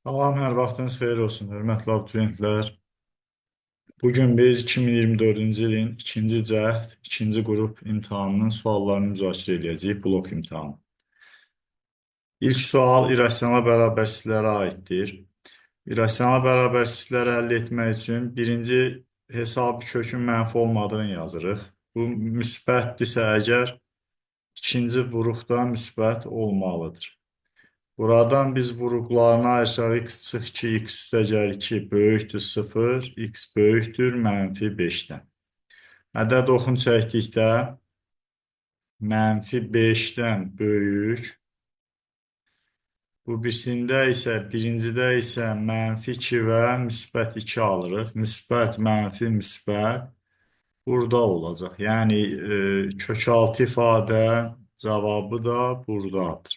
Salam, hər vaxtınız xeyir olsun, hörmətli abituriyentlər. Bugün biz 2024-cü ilin ikinci cəhd, ikinci qrup imtahanının suallarını müzakirə edəcəyik, blok imtahanı. İlk sual irrasional bərabərsizliklərə aiddir. İrrasional bərabərsizlikləri əldə etmək üçün birinci hesabı kökün mənfi olmadığını yazırıq. Bu müsbətdirsə əgər ikinci vuruqda müsbət olmalıdır. Buradan biz vuruqlarını ayırsaq x çıx 2, x üstəgəl 2 böyükdür 0, x böyükdür mənfi 5-dən. Ədəd oxun çəkdikdə mənfi 5-dən böyük, bu birincidə isə mənfi 2 və müsbət 2 alırıq. Müsbət, mənfi, müsbət burada olacaq. Yəni kökaltı ifadə cavabı da buradadır.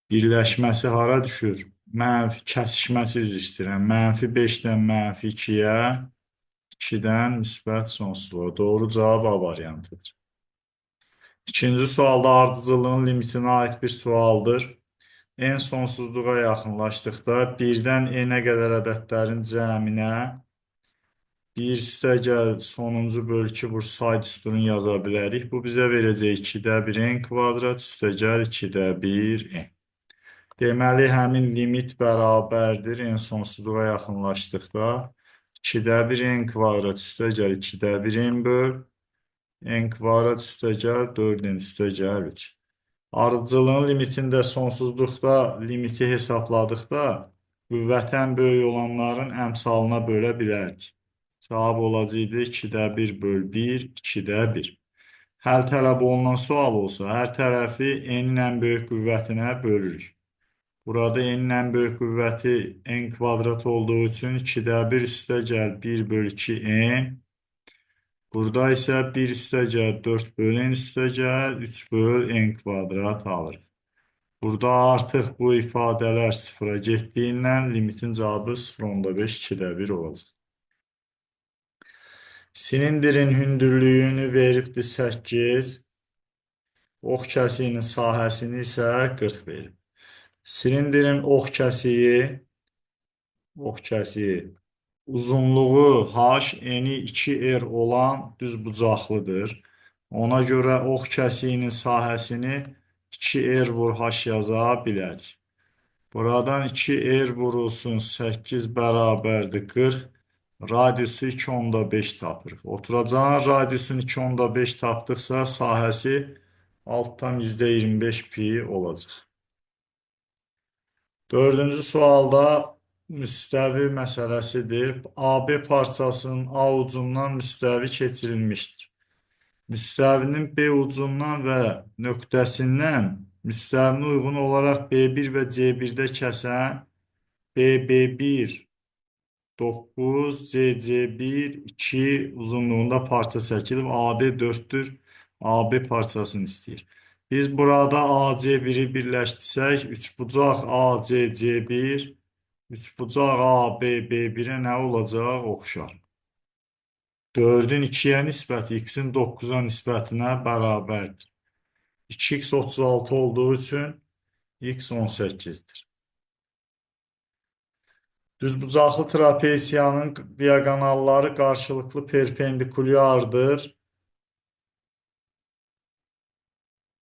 Birləşməsi hara düşür? Kəsişməsi üzr istəyirəm. Mənfi 5-dən mənfi 2-yə, 2-dən müsbət sonsuzluğa. Doğru cavab A variantıdır. İkinci sualda ardıcıllığın limitinə aid bir sualdır. En sonsuzluğa yaxınlaşdıqda 1-dən n-ə qədər ədədlərin cəminə 1 üstəgəl sonuncu bölü 2 vur say düsturunu yaza bilərik. Bu bizə verəcək 2-də 1 n kvadrat üstəgəl 2-də 1 n. Deməli, həmin limit bərabərdir en sonsuzluğa yaxınlaşdıqda 2-də 1 n kvadrat üstəgəl 2-də 1 n böl n kvadrat üstəgəl 4n üstəgəl 3. Ardıcıllığın limitində sonsuzluqda limiti hesabladıqda qüvvətən böyük olanların əmsalına bölə bilərdik. Cavab olacaqdı 2-də 1 böl 1, 2-də 1. Həll tələb olunan sual olsa, hər tərəfi n-in ən böyük qüvvətinə bölürük. Burada n-in ən böyük qüvvəti n kvadrat olduğu üçün 2-də 1 üstəgəl 1 böl 2 n. Burada isə 1 üstəgəl 4 böl n üstəgəl 3 böl n kvadrat alırıq. Burada artıq bu ifadələr sıfıra getdiyindən limitin cavabı 0,5 2-də 1 olacaq. Silindirin hündürlüyünü veribdir 8, ox kəsiyinin sahəsini isə 40 verib. Silindirin ox kəsiyi uzunluğu h, eni 2r olan düzbucaqlıdır. Ona görə ox kəsiyinin sahəsini 2r vur h yaza bilərik. Buradan 2r vurulsun 8 bərabərdir 40. Radiusu 2,5 tapırıq. Oturacağın radiusunu 2,5 tapdıqsa sahəsi altdan %25 pi olacaq. Dördüncü sualda müstəvi məsələsidir. AB parçasının A ucundan müstəvi keçirilmişdir. Müstəvinin B ucundan və nöqtəsindən müstəvinə uyğun olaraq B1 və C1-də kəsən BB1 9, CC1 2 uzunluğunda parça çəkilib. AD 4-dür. AB parçasını istəyir. Biz burada AC1-i birləşdirsək, üçbucaq ACC1, üçbucaq ABB1-ə nə olacaq? Oxşar. 4-ün 2-yə nisbəti x-in 9-a nisbətinə bərabərdir. 2x 36 olduğu üçün x 18-dir. Düzbucaqlı trapesiyanın diaqonalları qarşılıqlı perpendikulyardır.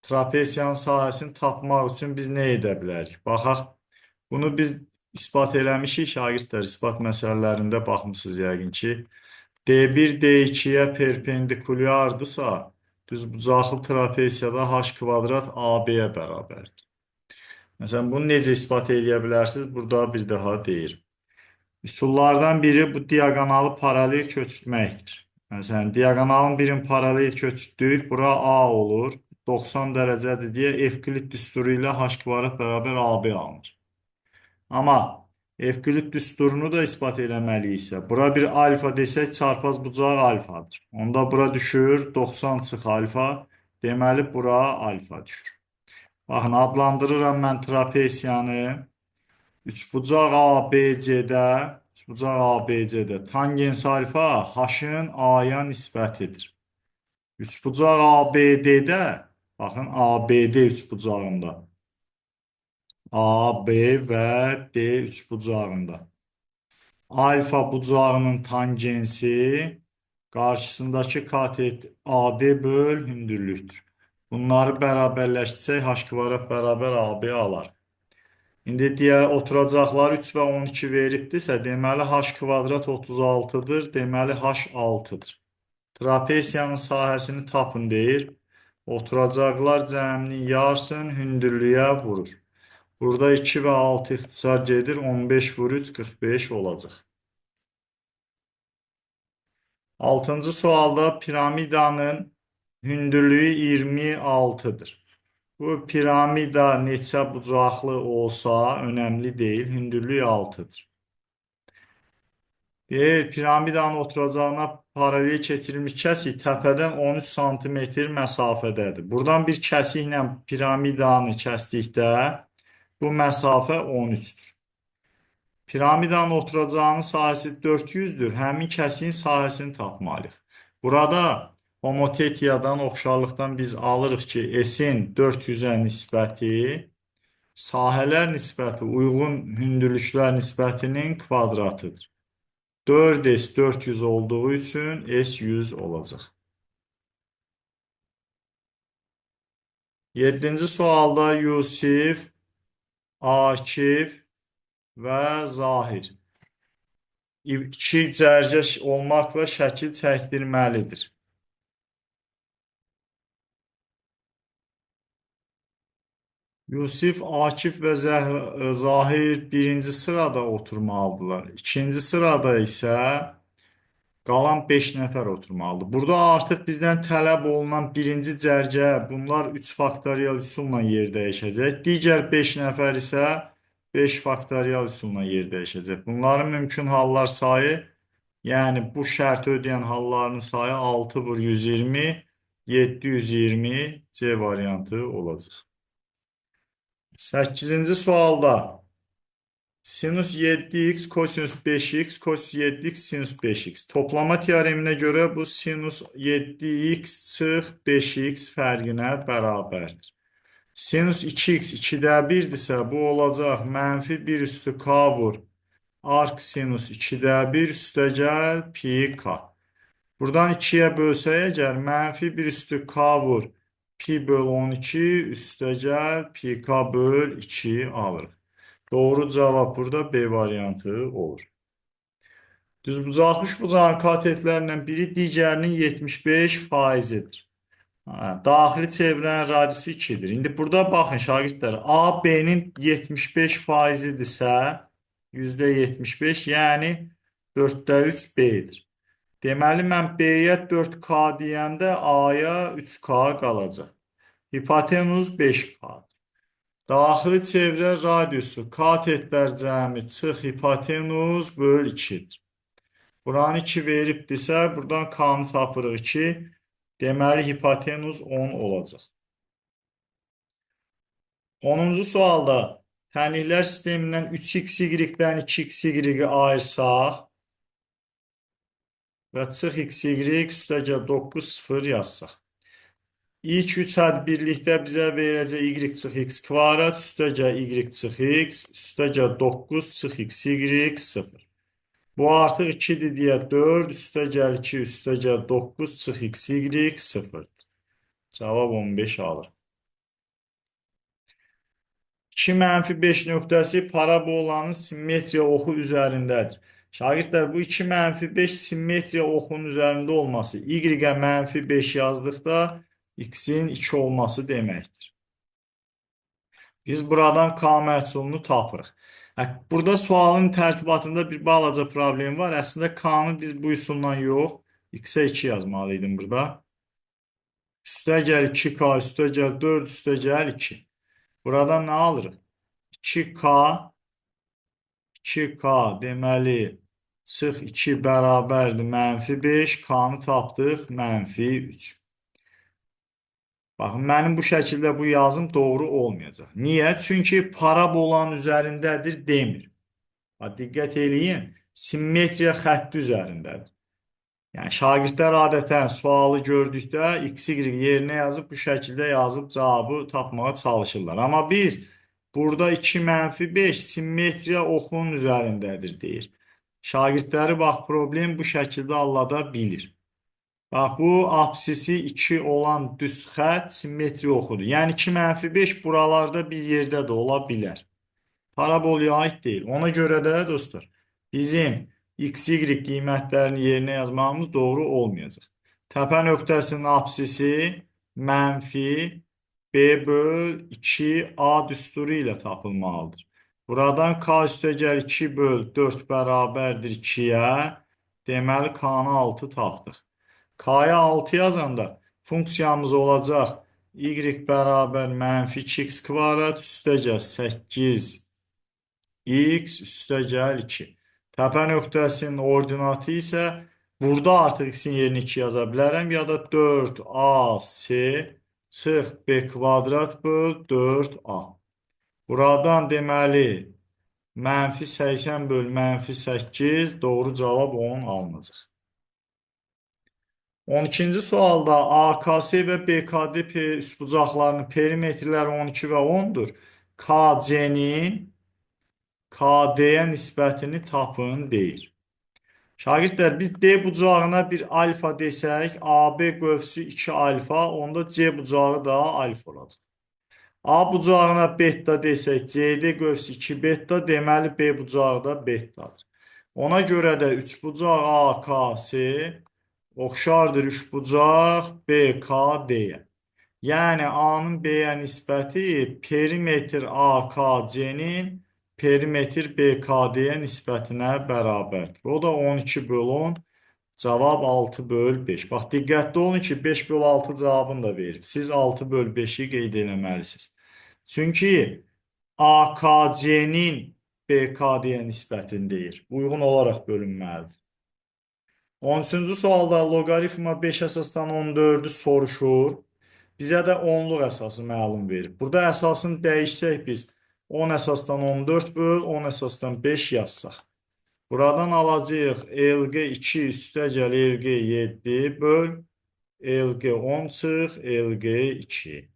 Trapesiyanın sahəsini tapmaq üçün biz nə edə bilərik? Baxaq, bunu biz ispat eləmişik, şagirdlər ispat məsələlərində baxmışsınız yəqin ki. D1 D2-yə perpendikulyardırsa, düzbucaqlı trapesiyada h kvadrat AB-yə bərabərdir. Məsələn, bunu necə ispat edə bilərsiniz? Burada bir daha deyir. Üsullardan biri bu diaqonalı paralel köçürtməkdir. Məsələn, diaqonalın birini paralel köçürtdük, bura A olur. 90 dərəcədir deyə Evklid düsturu ilə h kvadrat bərabər AB alınır. Amma Evklid düsturunu da ispat eləməliyiksə, bura bir alfa desək çarpaz bucaq alfadır. Onda bura düşür 90 çıx alfa, deməli bura alfa düşür. Baxın, adlandırıram mən trapesiyanı. Üçbucaq ABC'də tangens alfa h-ın A-ya nisbətidir. Üçbucaq ABD-də, baxın ABD üçbucağında A, B və D üçbucağında. Alfa bucağının tangensi qarşısındakı katet AD böl hündürlüktür. Bunları bərabərləşdirsək h kvadrat bərabər AB alar. İndi deyək oturacaqlar 3 və 12 veribdirsə, deməli h kvadrat 36-dır, deməli h 6-dır. Trapesiyanın sahəsini tapın deyir. Oturacaqlar cəminin yarısını hündürlüyə vurur. Burada 2 və 6 ixtisar gedir, 15 vur 3, 45 olacaq. 6-cı sualda piramidanın hündürlüyü 26-dır. Bu piramida neçə bucaqlı olsa önəmli deyil, hündürlüyü 6-dır. Deyir, piramidanın oturacağına paralel keçirilmiş kəsik təpədən 13 sm məsafədədir. Buradan bir kəsiklə piramidanı kəsdikdə bu məsafə 13-dür. Piramidanın oturacağının sahəsi 400-dür. Həmin kəsiyin sahəsini tapmalıyıq. Burada homotetiyadan, oxşarlıqdan biz alırıq ki, S-in 400-ə nisbəti sahələr nisbəti uyğun hündürlüklər nisbətinin kvadratıdır. 4S 400 olduğu üçün S 100 olacaq. 7-ci sualda Yusif, Akif və Zahir iki cərgə olmaqla şəkil çəkdirməlidir. Yusif, Akif və Zahir birinci sırada oturmalıdırlar. İkinci sırada isə qalan 5 nəfər oturmalıdır. Burada artıq bizdən tələb olunan birinci cərgə, bunlar 3 faktorial üsulla yer dəyişəcək. Digər 5 nəfər isə 5 faktorial üsulla yer dəyişəcək. Bunların mümkün hallar sayı, yəni bu şərti ödəyən halların sayı 6 vur 120, 720 C variantı olacaq. 8-ci sualda sinus 7x, kosinus 5x, kosinus 7x, sinus 5x. Toplama teoreminə görə bu sinus 7x çıx 5x fərqinə bərabərdir. Sinus 2x 2-də 1-dirsə, bu olacaq mənfi 1 üstü k vur. Arc sinus 2-də 1 üstə gəl pi k. Buradan 2-yə bölsək əgər mənfi 1 üstü k vur. Pi böl 12 üstə gəl pi k böl 2 alırıq. Doğru cavab burada B variantı olur. Düzbucaqlı üçbucağın katetlərindən biri digərinin 75%-dir. Daxili çevrənin radiusu 2-dir. İndi burada baxın şagirdlər, A, B-nin 75%-dirsə, %75, yəni 4-də 3 B-dir. Deməli, mən B-yə 4K deyəndə A-ya 3K qalacaq. Hipotenuz 5K-dır. Daxili çevrə radiusu katetlər cəmi çıx hipotenuz böl 2-dir. Buranı 2 veribdirsə, buradan k-nı tapırıq 2. Deməli, hipotenuz 10 olacaq. 10-cu sualda tənliklər sistemindən 3xy-dən 2xy-i ayırsaq və çıx xy üstəgə 9 0 yazsaq. İlk 3 həd birlikdə bizə verəcək y çıx x kvadrat, üstəgə y çıx x, üstəgə 9 çıx xy 0. Bu artıq 2-dir deyə 4, üstəgə 2, üstəgə 9 çıx xy 0. Cavab 15 alır. 2-5 nöqtəsi parabolanın simmetriya oxu üzərindədir. Şagirdlər, bu 2-5 simmetriya oxunun üzərində olması, y-ə -5 yazdıqda x-in 2 olması deməkdir. Biz buradan k məhsulunu tapırıq. Burada sualın tərtibatında bir balaca problem var. Əslində k-nı biz bu üsulla yox, x-ə 2 yazmalıydım burada. Üstəgəl 2k, üstəgəl 4, üstəgəl 2. Buradan nə alırıq? 2k deməli çıx 2 bərabərdir -5, k-nı tapdıq -3. Baxın, mənim bu şəkildə bu yazım doğru olmayacaq. Niyə? Çünki parabolanın üzərindədir demir. Diqqət eləyin, simmetriya xətti üzərindədir. Yəni, şagirdlər adətən sualı gördükdə x, y yerinə yazıb bu şəkildə yazıb cavabı tapmağa çalışırlar. Amma biz Burada 2 mənfi 5 simmetriya oxunun üzərindədir deyir. Şagirdləri bax problem bu şəkildə allada bilir. Bax bu apsisi 2 olan düz xətt simmetri oxudur. Yəni 2 mənfi 5 buralarda bir yerdə də ola bilər. Parabolya aid deyil. Ona görə də dostlar bizim x, y qiymətlərini yerinə yazmamız doğru olmayacaq. Təpə nöqtəsinin apsisi mənfi b böl 2a düsturu ilə tapılmalıdır. Buradan k üstəgəl 2 böl 4 bərabərdir 2-yə. Deməli k-nı 6 tapdıq. K-ya 6 yazanda funksiyamız olacaq y bərabər mənfi 2x kvadrat üstəgəl 8 x üstəgəl 2. Təpə nöqtəsinin ordinatı isə burada artıq x-in yerinə 2 yaza bilərəm ya da 4ac çıx b kvadrat böl 4a. Buradan deməli mənfi 80 böl mənfi 8 doğru cavab 10 alınacaq. 12-ci sualda AKS və BKD üstbucaqlarının perimetrləri 12 və 10-dur. KC-nin KD-yə nisbətini tapın deyir. Şagirdlər biz D bucağına bir alfa desək, AB qövsü 2 alfa, onda C bucağı da alfa olacaq. A bucağına beta desək, CD qövsü 2 beta, deməli B bucağı da betadır. Ona görə də 3 bucaq AKS oxşardır 3 bucaq BKD-yə. Yəni A-nın B-yə nisbəti perimetr AKC-nin perimetr BKD-yə nisbətinə bərabərdir. O da 12 böl 10, cavab 6 böl 5. Bax, diqqətli olun ki, 5 böl 6 cavabını da verib. Siz 6 böl 5-i qeyd eləməlisiniz. Çünki AKC-nin BKD-yə nisbətini deyir. Uyğun olaraq bölünməlidir. 13-cü sualda loqaritma 5 əsasdan 14-ü soruşur. Bizə də onluq əsası məlum verir. Burada əsasını dəyişsək biz 10 əsasdan 14 böl 10 əsasdan 5 yazsaq. Buradan alacağıq LG 2 üstəgəl LG 7 böl LG 10 çıx LG 2.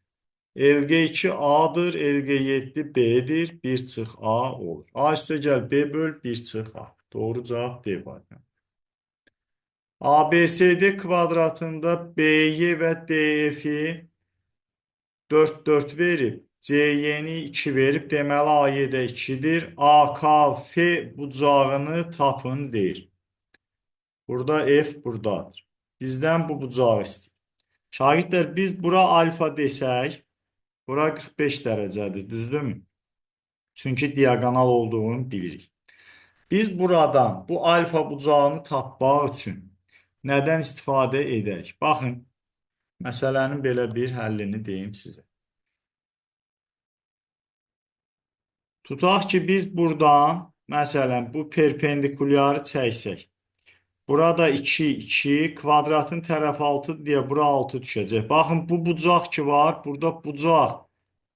LG 2 A-dır, LG 7 B-dir, 1 çıx A olur. A üstəgəl B böl 1 çıx A. Doğru cavab D variantı. ABCD kvadratında BY və DF-i 4, 4 verib, CY-ni 2 verib, deməli AY-də 2-dir. AKF bucağını tapın deyir. Burada F buradadır. Bizdən bu bucağı istəyir. Şagirdlər, biz bura alfa desək, bura 45 dərəcədir, düzdürmü? Çünki diagonal olduğunu bilirik. Biz buradan bu alfa bucağını tapmaq üçün nədən istifadə edərik? Baxın, məsələnin belə bir həllini deyim sizə. Tutaq ki, biz buradan, məsələn, bu perpendikulyarı çəksək. Burada 2, 2, kvadratın tərəfi 6 deyə bura 6 düşəcək. Baxın, bu bucaq ki var, burada bucaq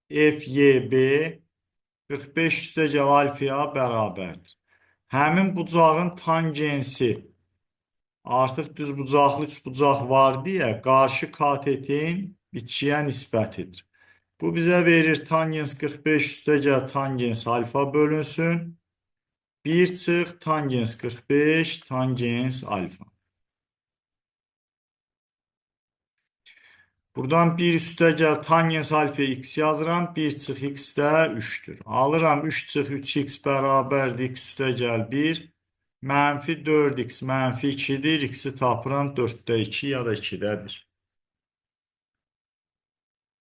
FYB 45 üstəgəl alfaya bərabərdir. Həmin bucağın tangensi artıq düzbucaqlı üçbucaq var deyə qarşı katetin bitkiyə nisbətidir. Bu bizə verir tangens 45 üstəgəl tangens alfa bölünsün. 1 çıx tangens 45 tangens alfa. Buradan 1 üstəgəl tangens alfa x yazıram. 1 çıx x də 3'tür. Alıram 3 çıx 3x bərabərdir x üstəgəl 1. Mənfi 4x mənfi 2'dir. X'i tapıram 4'də 2 ya da 2'də 1.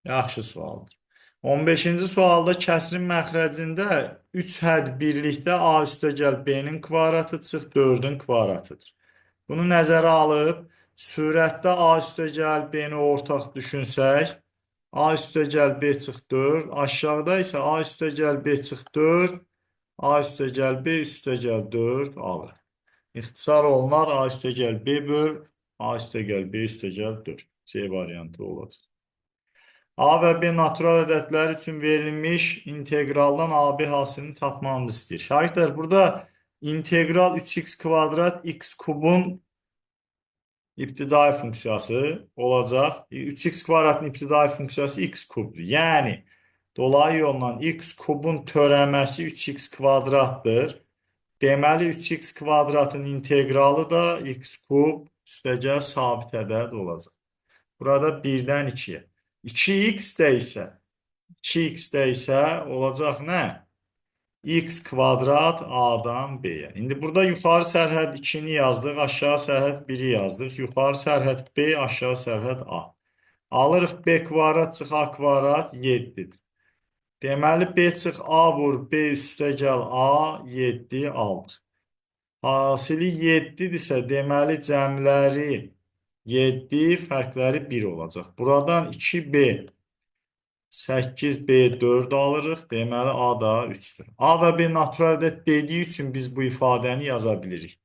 Yaxşı sualdır. 15-ci sualda kəsrin məxrəcində 3 hədd birlikdə A üstəgəl B-nin kvadratı çıx 4'ün kvadratıdır. Bunu nəzərə alıb, sürətdə A üstəgəl B-ni ortaq düşünsək, A üstəgəl B çıx 4, aşağıda isə A üstəgəl B çıx 4, A üstəgəl B üstəgəl 4 alır. İxtisar olunar A üstəgəl B böl A üstəgəl B üstəgəl 4. C variantı olacaq. A və B natural ədədləri üçün verilmiş inteqraldan AB hasilini tapmamızı istəyir. Şagirdlər, burada integral 3x kvadrat x kubun ibtidai funksiyası olacaq. 3x kvadratın ibtidai funksiyası x kubdur. Yəni, Dolayı yolla x kubun törəməsi 3x kvadratdır. Deməli 3x kvadratın integralı da x kub üstəgəl sabit ədəd olacaq. Burada 1-dən 2-yə. 2x də isə olacaq nə? X kvadrat A'dan B'ye. İndi burada yukarı sərhəd 2'ni yazdıq, aşağı sərhəd 1'i yazdıq. Yukarı sərhəd B, aşağı sərhəd A. Alırıq B kvadrat çıx A kvadrat 7'dir. Deməli B çıx A vur B üstəgəl A 7 aldıq. Hasili 7'dirsə deməli cəmləri 7, fərqləri 1 olacaq. Buradan 2B 8B 4 alırıq. Deməli A da 3'dür. A və B natural ədəd dediyi üçün biz bu ifadəni yaza bilirik.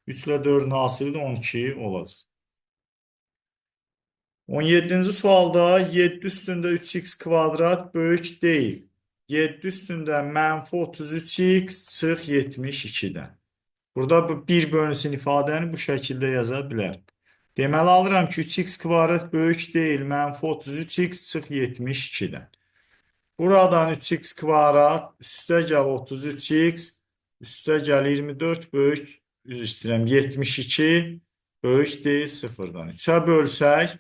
3 ilə 4'ün hasili də 12 olacaq. 17-ci sualda 7 üstündə 3x kvadrat böyük deyil. 7 üstündə mənfi 33x çıx 72'dən. Burada bu 1 bölünsün ifadəni bu şəkildə yaza bilərik. Deməli alıram ki 3x kvadrat böyük deyil. Mənfi 33x çıx 72'dən. Buradan 3x kvadrat üstəgəl 33x üstəgəl 24 böyük üzr istəyirəm 72 böyük deyil 0'dan. 3'ə bölsək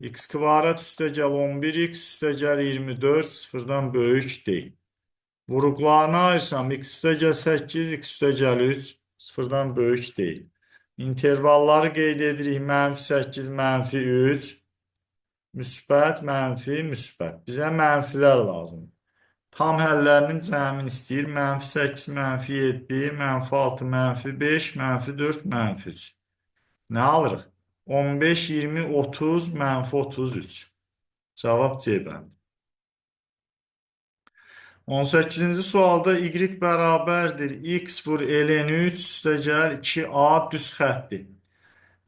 x kvadrat üstəgəl 11x üstəgəl 24 0'dan böyük deyil. Vuruqlarını ayırsam x üstəgəl 8 x üstəgəl 3 0'dan böyük deyil. İntervalları qeyd edirik. Mənfi 8, mənfi 3, müsbət, mənfi, müsbət. Bizə mənfilər lazım. Tam həllərinin cəmini istəyir. Mənfi 8, mənfi 7, mənfi 6, mənfi 5, mənfi 4, mənfi 3. Nə alırıq? 15, 20, 30, mənfi 33. Cavab C bəndi. 18-ci sualda y bərabərdir. X vur ln 3 üstəgəl 2a düz xəttdir.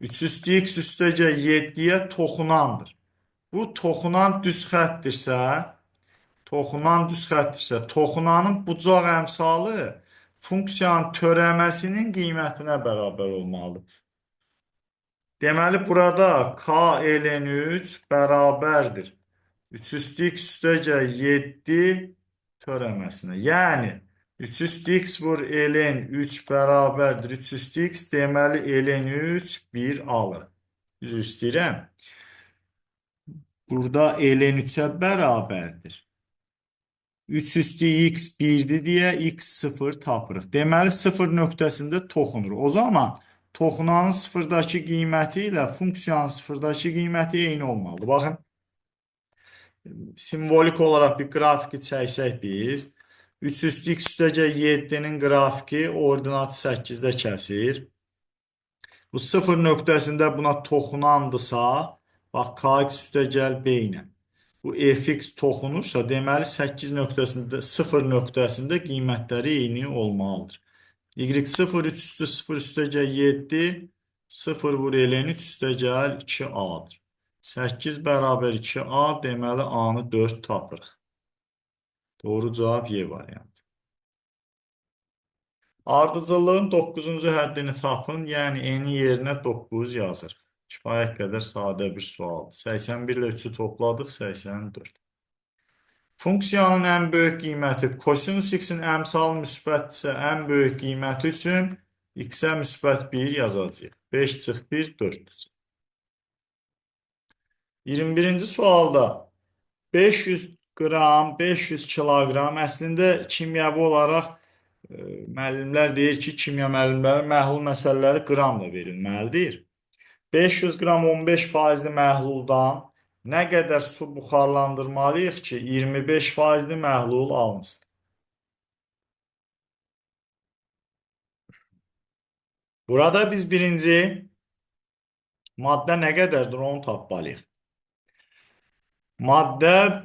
3 üstü x üstəgəl 7'yə toxunandır. Bu toxunan düz xətdirsə, toxunanın bucaq əmsalı funksiyanın törəməsinin qiymətinə bərabər olmalıdır. Deməli burada k ln 3 bərabərdir. 3 üstü x üstəgəl 7 törəməsinə. Yəni 3 üstü x vur ln 3 bərabərdir 3 üstü x, deməli ln 3 1 alır. Üzr istəyirəm. Burada ln 3'ə bərabərdir. 3 üstü x 1'dir deyə x 0 tapırıq. Deməli 0 nöqtəsində toxunur. O zaman toxunanın 0'dakı qiyməti ilə funksiyanın 0'dakı qiyməti eyni olmalıdır. Baxın. Simvolik olarak bir grafiki çəksək biz. 3 üstü x üstəgəl 7'nin qrafiki ordinatı 8'də kəsir. Bu 0 nöqtəsində buna toxunandısa, bax kx üstəgəl b ilə. Bu fx toxunursa, deməli 8 nöqtəsində, 0 nöqtəsində qiymətləri eyni olmalıdır. y0 3 üstü 0 üstəgəl 7, 0 vur ln 3 üstəgəl 2a''dır. 8 bərabər 2a, deməli a''nı 4 tapırıq. Doğru cavab Y variantı. Ardıcıllığın 9-cu həddini tapın, yəni n-i yerinə 9 yazırıq. Kifayət qədər sadə bir sualdır. 81 ilə 3'ü topladıq, 84. Funksiyanın ən böyük qiyməti kosinus x-in əmsal müsbətdirsə, ən böyük qiyməti üçün x-ə müsbət 1 yazacağıq. 5 çıx 1, 4'dür. 21-ci sualda 500 qram, 500 kiloqram əslində kimyəvi olaraq müəllimlər deyir ki, kimya müəllimləri məhlul məsələləri qramla verilməlidir. 500 qram 15%li məhluldan nə qədər su buxarlandırmalıyıq ki, 25%li məhlul alınsın? Burada biz birinci maddə nə qədərdir onu tapmalıyıq. Maddə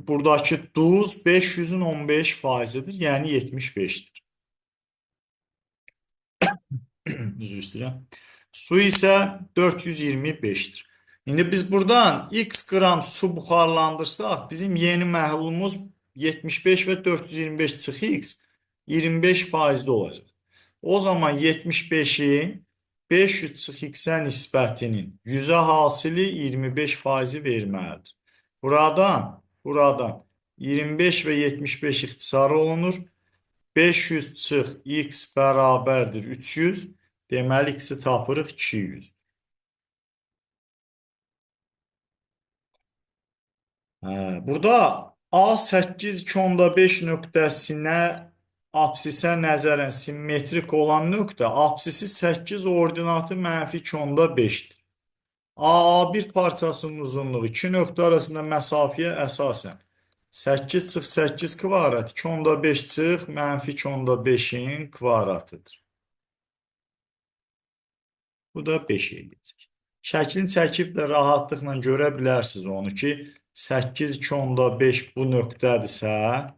buradakı duz 500'ün 15%'idir, yəni 75'dir. Üzr istəyirəm. Su isə 425'dir. İndi biz buradan x qram su buxarlandırsaq, bizim yeni məhlulumuz 75 və 425 çıx x 25%'li olacaq. O zaman 75'in 500 çıx x-ə nisbətinin 100'ə hasili 25%'i verməlidir. Buradan 25 ve 75 ixtisarı olunur. 500 çıx x bərabərdir 300. Deməli, x-i tapırıq 200. Burada A8,5 nöqtəsinə apsisə nəzərən simmetrik olan nöqtə apsisi 8 ordinatı -2,5-dir. A1 parçasının uzunluğu iki nöqtə arasında məsafəyə əsasən 8 çıx 8 kvadrat 2,5 çıx -2,5-in kvadratıdır. Bu da 5 eləyəcək. Şəklini çəkib də rahatlıqla görə bilərsiniz onu ki, 8 2,5 bu nöqtədirsə,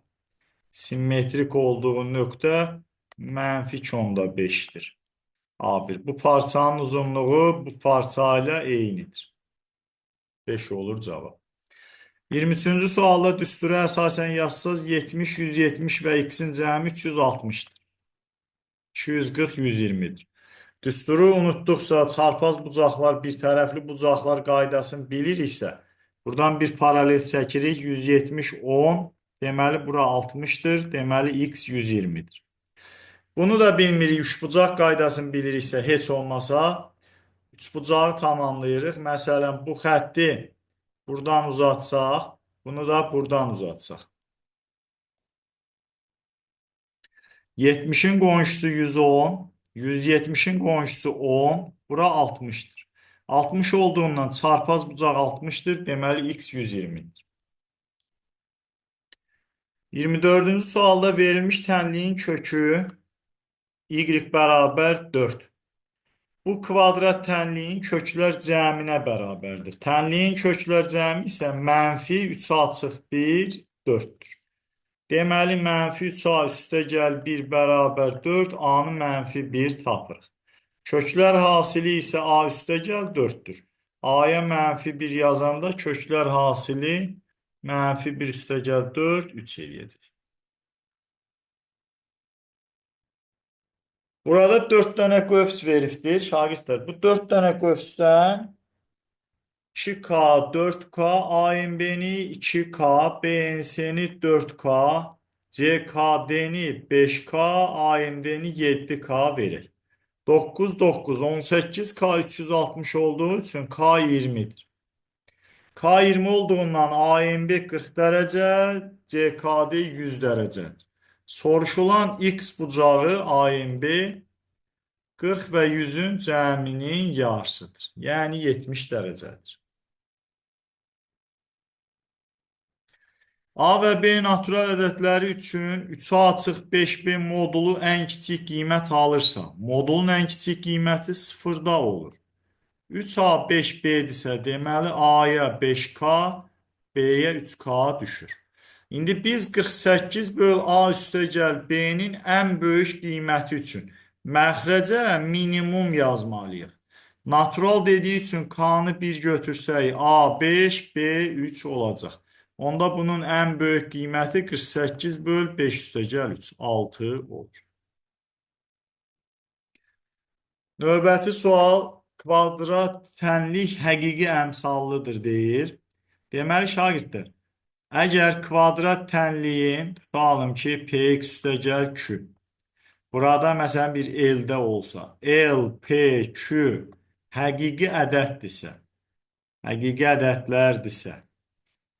simmetrik olduğu nöqtə -2,5-dir. A1. Bu parçanın uzunluğu bu parça ilə eynidir. 5 olur cavab. 23-cü sualda düstura əsasən yazsaz 70, 170 və x-in cəmi 360-dır. 240, 120-dir. Düsturu unutduqsa çarpaz bucaqlar, bir tərəfli bucaqlar qaydasını biliriksə, buradan bir paralel çəkirik, 170, 10, deməli bura 60-dır, deməli x 120-dir. Bunu da bilmirik, üçbucaq qaydasını biliriksə, heç olmasa, üçbucağı tamamlayırıq. Məsələn, bu xətti buradan uzatsaq, bunu da buradan uzatsaq. 70'in qonşusu 110, 170'in qonşusu 10, bura 60'dır. 60 olduğundan çarpaz bucaq 60'dır, deməli x 120'dir. 24-cü sualda verilmiş tənliyin kökü y bərabər 4. Bu kvadrat tənliyin köklər cəminə bərabərdir. Tənliyin köklər cəmi isə -3a-1, 4'dür. Deməli, -3a üstə gəl 1 bərabər 4, a-nı -1 tapırıq. Köklər hasili isə a üstə gəl 4'dür. A-ya -1 yazanda köklər hasili -1 üstə gəl 4, 3 eləyəcək. Burada 4 dənə qövs veribdir, şagirdlər. Bu 4 dənə qövsdən 2K, 4K, AMB'ni 2K, BNS'ni 4K, CKD'ni 5K, AMD'ni 7K verir. 9, 9, 18K 360 olduğu için K 20'dir. K 20 olduğundan AMB 40 dərəcə, CKD 100 dərəcədir. Soruşulan X bucağı AMB 40 və 100'ün cəminin yarısıdır. Yəni 70 dərəcədir. A və B natural ədədləri üçün 3A-5B modulu ən kiçik qiymət alırsa, modulun ən kiçik qiyməti 0-da olur. 3A-5B-dirsə, deməli A-ya 5K, B-yə 3K düşür. İndi biz 48 böl A üstə gəl B-nin ən böyük qiyməti üçün məxrəcə minimum yazmalıyıq. Natural dediyi üçün K-nı 1 götürsək A5, B3 olacaq. Onda bunun ən böyük qiyməti 48 böl 5 üstə gəl 3, 6 olur. Növbəti sual kvadrat tənlik həqiqi əmsallıdır deyir. Deməli şagirdlər, əgər kvadrat tənliyin tutalım ki px üstə gəl q. Burada məsələn bir L-də olsa, L, P, Q həqiqi ədəddirsə, həqiqi ədədlərdirsə,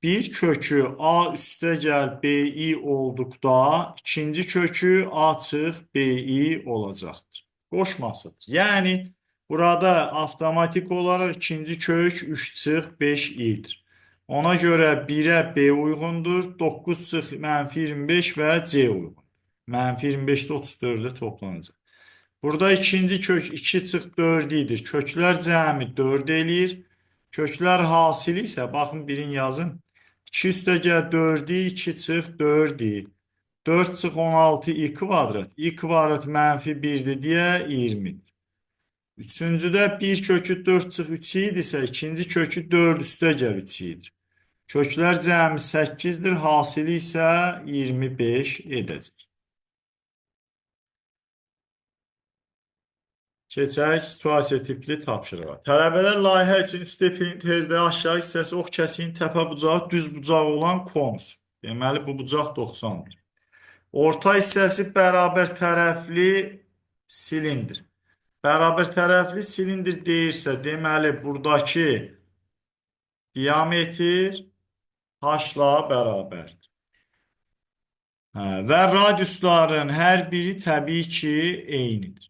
bir kökü A üstə gəl BI olduqda, ikinci kökü A çıx BI olacaqdır. Qoşmasıdır. Yəni, burada avtomatik olaraq ikinci kök 3 çıx 5 i'dir. Ona görə 1'ə B uyğundur, 9 çıx -25 və C uyğundur. -25 də 34'də toplanacaq. Burada ikinci kök 2 çıx 4 i'dir. Köklər cəmi 4 eləyir. Köklər hasili isə, baxın birin yazın. 2 üstə gəl 4i, 2 çıx 4i. 4 çıx 16 i kvadrat. I kvadrat -1'dir deyə 20'dir. Üçüncüdə 1 kökü 4 çıx 3 idirsə, ikinci kökü 4 üstə gəl 3 idir. Köklər cəmi 8'dir, hasili isə 25 edəcək. Keçək situasiya tipli tapşırığa. Tələbələr layihə üçün üstə printerdə aşağı hissəsi ox kəsiyin təpə bucağı, düz bucağı olan konus. Deməli, bu bucaq 90-dır. Orta hissəsi bərabər tərəfli silindr. Bərabər tərəfli silindr deyirsə, deməli, buradakı diametr h-la bərabərdir. Və radiusların hər biri təbii ki, eynidir.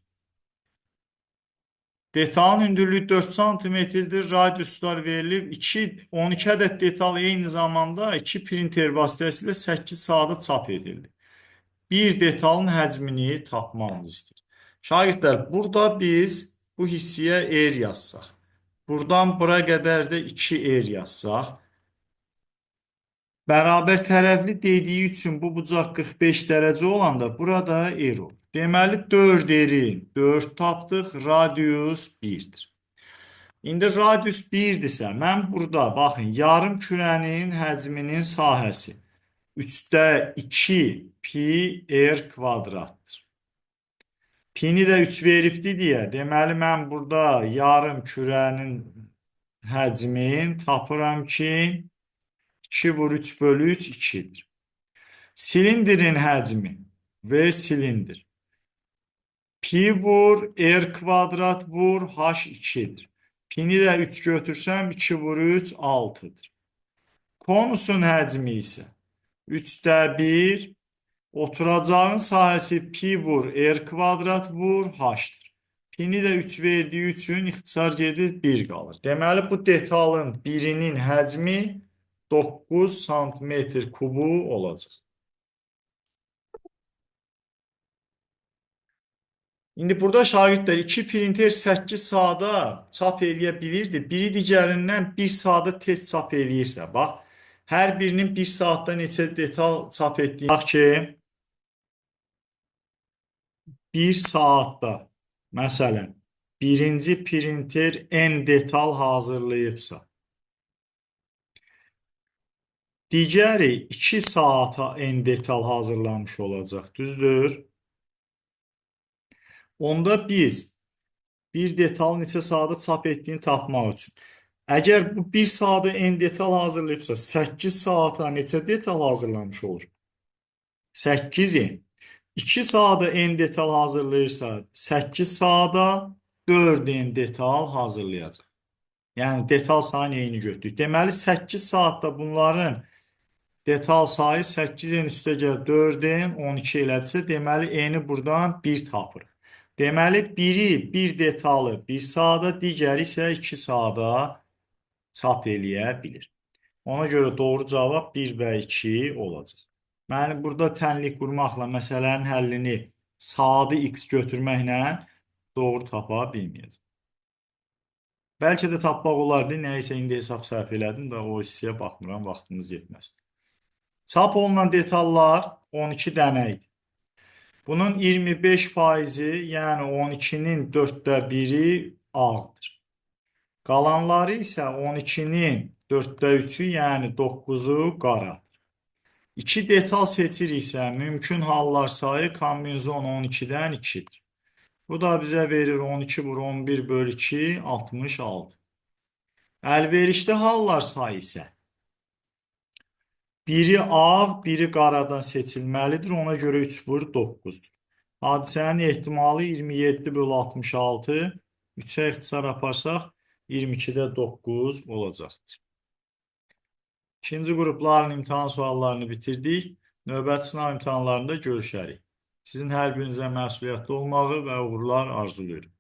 Detalın hündürlüyü 4 santimetrdir. Radiuslar verilib. 12 ədəd detal eyni zamanda 2 printer vasitəsilə 8 saata çap edildi. Bir detalın həcmini tapmamız istəyir. Şagirdlər, burada biz bu hissiyə R yazsaq. Buradan bura qədər də 2R yazsaq. Bərabər tərəfli dediyi üçün bu bucaq 45 dərəcə olanda burada R olur. Deməli 4R'in 4 tapdıq, radius 1'dir. İndi radius 1'dirsə, mən burada baxın, yarım kürənin həcminin sahəsi 3'də 2 pi r kvadratdır. Pini də 3 veribdi deyə, deməli mən burada yarım kürənin həcmin tapıram ki 2 vur 3 bölü 3 2'dir. Silindrin həcmi V silindr. Pi vur r kvadrat vur h2'dir. Pini də 3 götürsəm 2 vur 3 6'dır. Konusun həcmi isə 3'də 1, oturacağın sahəsi pi vur r kvadrat vur h''dır. Pini də 3 verdiyi üçün ixtisar gedir 1 qalır. Deməli bu detalın birinin həcmi 9 santimetr kubu olacaq. İndi burada şagirdlər 2 printer 8 saata çap eləyə bilirdi. Biri digərindən 1 saata tez çap eləyirsə, bax, hər birinin 1 saatda neçə detal çap etdiyi. Bax ki, 1 saatda, məsələn, birinci printer N detal hazırlayıbsa, digəri 2 saata N detal hazırlamış olacaq, düzdür? Onda biz bir detal neçə saata çap etdiyini tapmaq üçün. Əgər bu 1 saata N detal hazırlayıbsa, 8 saata neçə detal hazırlamış olur? 8N. 2 saata N detal hazırlayırsa, 8 saata 4N detal hazırlayacaq. Yəni detal sayını eyni götürdük. Deməli 8 saatda bunların detal sayı 8N üstəgəl 4N 12 elədirsə, deməli N'i buradan 1 tapırıq. Deməli biri bir detalı 1 saata, digəri isə 2 saata çap eləyə bilir. Ona görə doğru cavab 1 və 2 olacaq. Yəni burada tənlik qurmaqla məsələnin həllini saatı x götürməklə doğru tapa bilməyəcək. Bəlkə də tapmaq olardı, nəyisə indi hesab səhv elədim də o hissəyə baxmıram, vaxtımız yetməsin. Çap olunan detallar 12 dənə idi. Bunun 25%, yəni 12'nin 4'də 1'i ağdır. Qalanları isə 12'nin 4'də 3'ü, yəni 9'u qaradır. 2 detal seçiriksə, mümkün hallar sayı kombinezon 12'dən 2'dir. Bu da bizə verir 12 vur 11 bölü 2, 66. Əlverişli hallar sayı isə biri ağ, biri qaradan seçilməlidir. Ona görə 3 vur 9'dur. Hadisənin ehtimalı 27 bölü 66. 3'ə ixtisar aparsaq 22'də 9 olacaqdır. İkinci qrupların imtahan suallarını bitirdik. Növbəti sınav imtahanlarında görüşərik. Sizin hər birinizə məsuliyyətli olmağı və uğurlar arzulayıram.